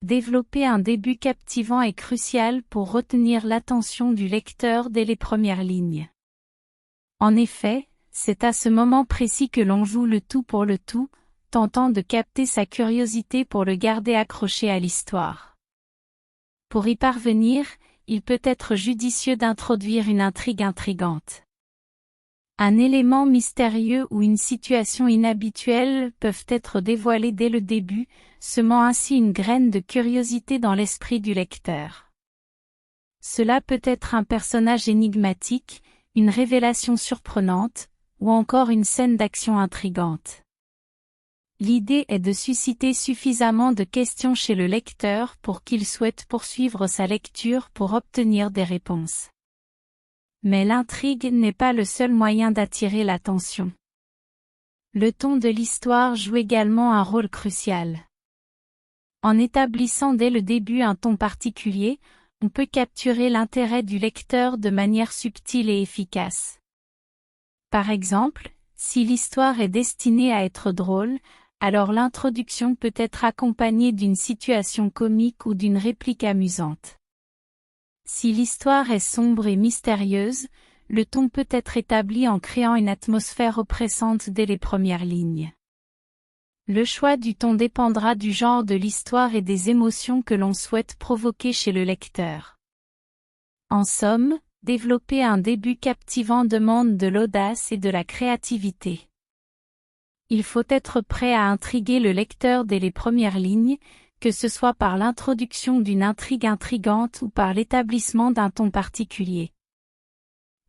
développer un début captivant est crucial pour retenir l'attention du lecteur dès les premières lignes. En effet, c'est à ce moment précis que l'on joue le tout pour le tout, tentant de capter sa curiosité pour le garder accroché à l'histoire. Pour y parvenir, il peut être judicieux d'introduire une intrigue intrigante. Un élément mystérieux ou une situation inhabituelle peuvent être dévoilés dès le début, semant ainsi une graine de curiosité dans l'esprit du lecteur. Cela peut être un personnage énigmatique, une révélation surprenante, ou encore une scène d'action intrigante. L'idée est de susciter suffisamment de questions chez le lecteur pour qu'il souhaite poursuivre sa lecture pour obtenir des réponses. Mais l'intrigue n'est pas le seul moyen d'attirer l'attention. Le ton de l'histoire joue également un rôle crucial. En établissant dès le début un ton particulier, on peut capturer l'intérêt du lecteur de manière subtile et efficace. Par exemple, si l'histoire est destinée à être drôle, alors l'introduction peut être accompagnée d'une situation comique ou d'une réplique amusante. Si l'histoire est sombre et mystérieuse, le ton peut être établi en créant une atmosphère oppressante dès les premières lignes. Le choix du ton dépendra du genre de l'histoire et des émotions que l'on souhaite provoquer chez le lecteur. En somme, développer un début captivant demande de l'audace et de la créativité. Il faut être prêt à intriguer le lecteur dès les premières lignes, que ce soit par l'introduction d'une intrigue intrigante ou par l'établissement d'un ton particulier.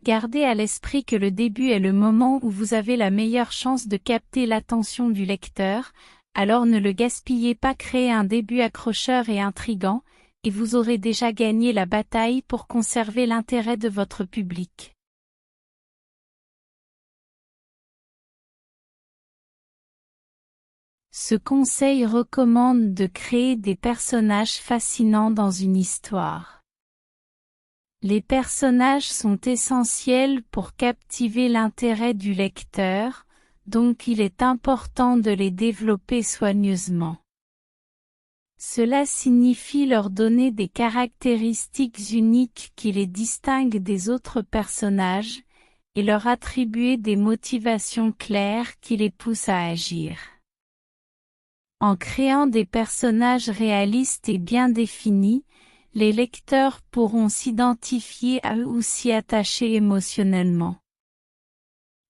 Gardez à l'esprit que le début est le moment où vous avez la meilleure chance de capter l'attention du lecteur, alors ne le gaspillez pas, créez un début accrocheur et intrigant, et vous aurez déjà gagné la bataille pour conserver l'intérêt de votre public. Ce conseil recommande de créer des personnages fascinants dans une histoire. Les personnages sont essentiels pour captiver l'intérêt du lecteur, donc il est important de les développer soigneusement. Cela signifie leur donner des caractéristiques uniques qui les distinguent des autres personnages, et leur attribuer des motivations claires qui les poussent à agir. En créant des personnages réalistes et bien définis, les lecteurs pourront s'identifier à eux ou s'y attacher émotionnellement.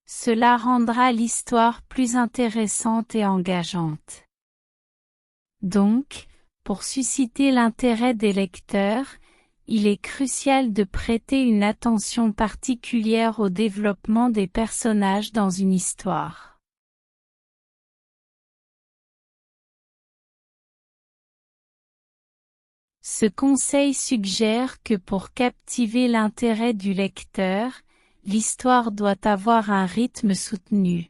Cela rendra l'histoire plus intéressante et engageante. Donc, pour susciter l'intérêt des lecteurs, il est crucial de prêter une attention particulière au développement des personnages dans une histoire. Ce conseil suggère que pour captiver l'intérêt du lecteur, l'histoire doit avoir un rythme soutenu.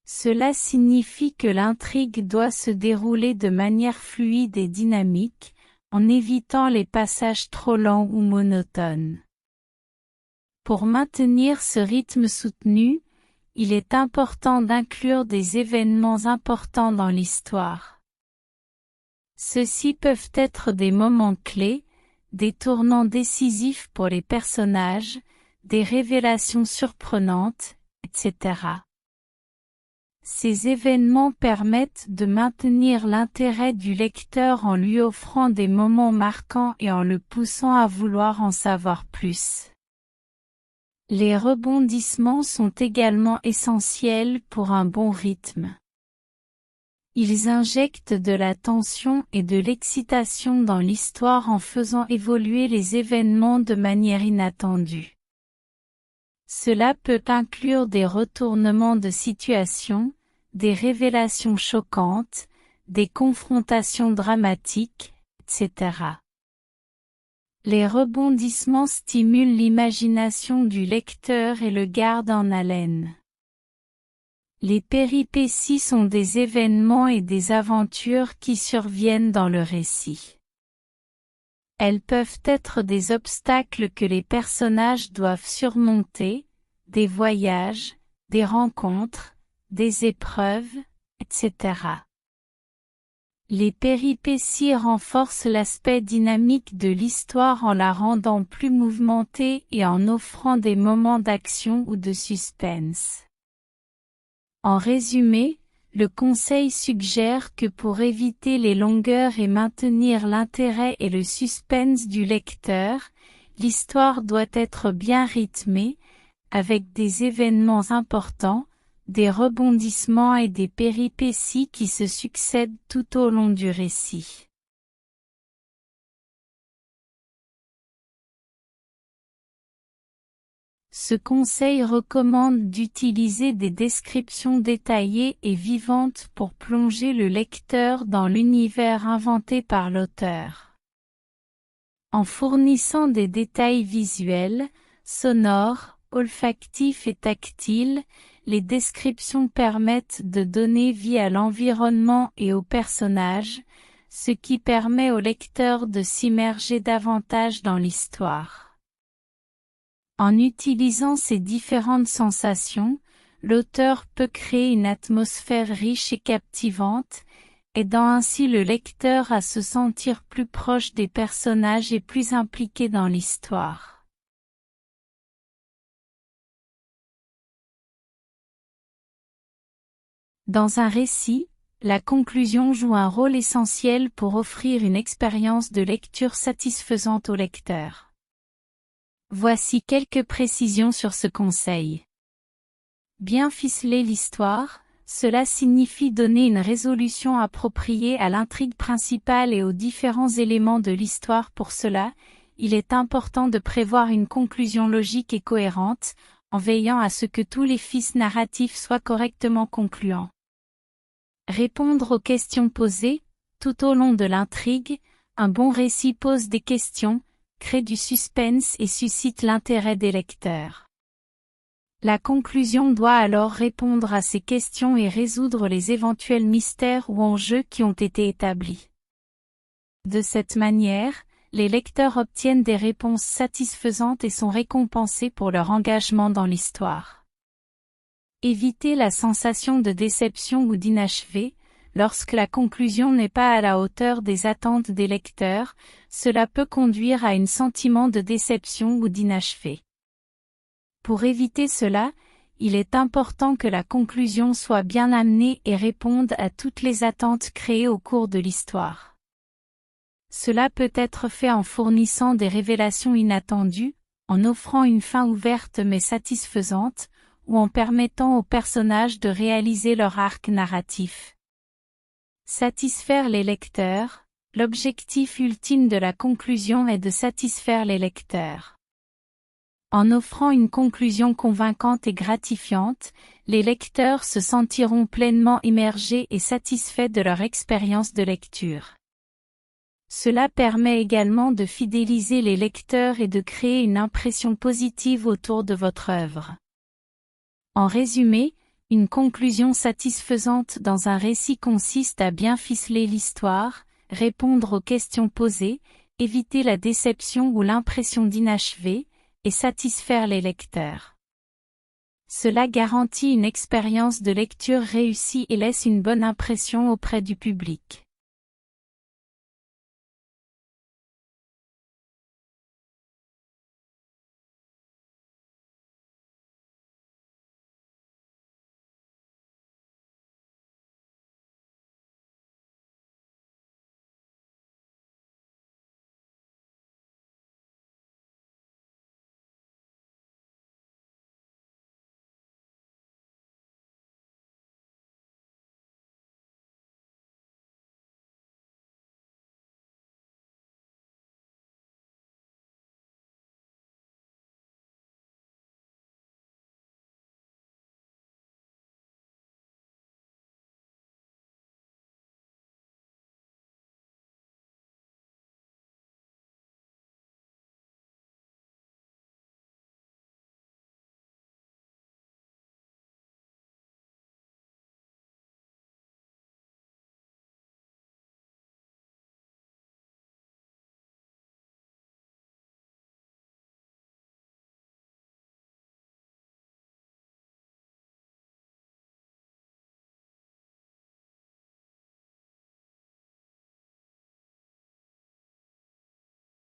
Cela signifie que l'intrigue doit se dérouler de manière fluide et dynamique, en évitant les passages trop lents ou monotones. Pour maintenir ce rythme soutenu, il est important d'inclure des événements importants dans l'histoire. Ceux-ci peuvent être des moments clés, des tournants décisifs pour les personnages, des révélations surprenantes, etc. Ces événements permettent de maintenir l'intérêt du lecteur en lui offrant des moments marquants et en le poussant à vouloir en savoir plus. Les rebondissements sont également essentiels pour un bon rythme. Ils injectent de la tension et de l'excitation dans l'histoire en faisant évoluer les événements de manière inattendue. Cela peut inclure des retournements de situation, des révélations choquantes, des confrontations dramatiques, etc. Les rebondissements stimulent l'imagination du lecteur et le gardent en haleine. Les péripéties sont des événements et des aventures qui surviennent dans le récit. Elles peuvent être des obstacles que les personnages doivent surmonter, des voyages, des rencontres, des épreuves, etc. Les péripéties renforcent l'aspect dynamique de l'histoire en la rendant plus mouvementée et en offrant des moments d'action ou de suspense. En résumé, le conseil suggère que pour éviter les longueurs et maintenir l'intérêt et le suspense du lecteur, l'histoire doit être bien rythmée, avec des événements importants, des rebondissements et des péripéties qui se succèdent tout au long du récit. Ce conseil recommande d'utiliser des descriptions détaillées et vivantes pour plonger le lecteur dans l'univers inventé par l'auteur. En fournissant des détails visuels, sonores, olfactifs et tactiles, les descriptions permettent de donner vie à l'environnement et aux personnages, ce qui permet au lecteur de s'immerger davantage dans l'histoire. En utilisant ces différentes sensations, l'auteur peut créer une atmosphère riche et captivante, aidant ainsi le lecteur à se sentir plus proche des personnages et plus impliqué dans l'histoire. Dans un récit, la conclusion joue un rôle essentiel pour offrir une expérience de lecture satisfaisante au lecteur. Voici quelques précisions sur ce conseil. Bien ficeler l'histoire, cela signifie donner une résolution appropriée à l'intrigue principale et aux différents éléments de l'histoire. Pour cela, il est important de prévoir une conclusion logique et cohérente, en veillant à ce que tous les fils narratifs soient correctement concluants. Répondre aux questions posées, tout au long de l'intrigue, un bon récit pose des questions, crée du suspense et suscite l'intérêt des lecteurs. La conclusion doit alors répondre à ces questions et résoudre les éventuels mystères ou enjeux qui ont été établis. De cette manière, les lecteurs obtiennent des réponses satisfaisantes et sont récompensés pour leur engagement dans l'histoire. Éviter la sensation de déception ou d'inachevé, lorsque la conclusion n'est pas à la hauteur des attentes des lecteurs, cela peut conduire à un sentiment de déception ou d'inachevé. Pour éviter cela, il est important que la conclusion soit bien amenée et réponde à toutes les attentes créées au cours de l'histoire. Cela peut être fait en fournissant des révélations inattendues, en offrant une fin ouverte mais satisfaisante, ou en permettant aux personnages de réaliser leur arc narratif. Satisfaire les lecteurs, l'objectif ultime de la conclusion est de satisfaire les lecteurs. En offrant une conclusion convaincante et gratifiante, les lecteurs se sentiront pleinement immergés et satisfaits de leur expérience de lecture. Cela permet également de fidéliser les lecteurs et de créer une impression positive autour de votre œuvre. En résumé, une conclusion satisfaisante dans un récit consiste à bien ficeler l'histoire, répondre aux questions posées, éviter la déception ou l'impression d'inachevé, et satisfaire les lecteurs. Cela garantit une expérience de lecture réussie et laisse une bonne impression auprès du public.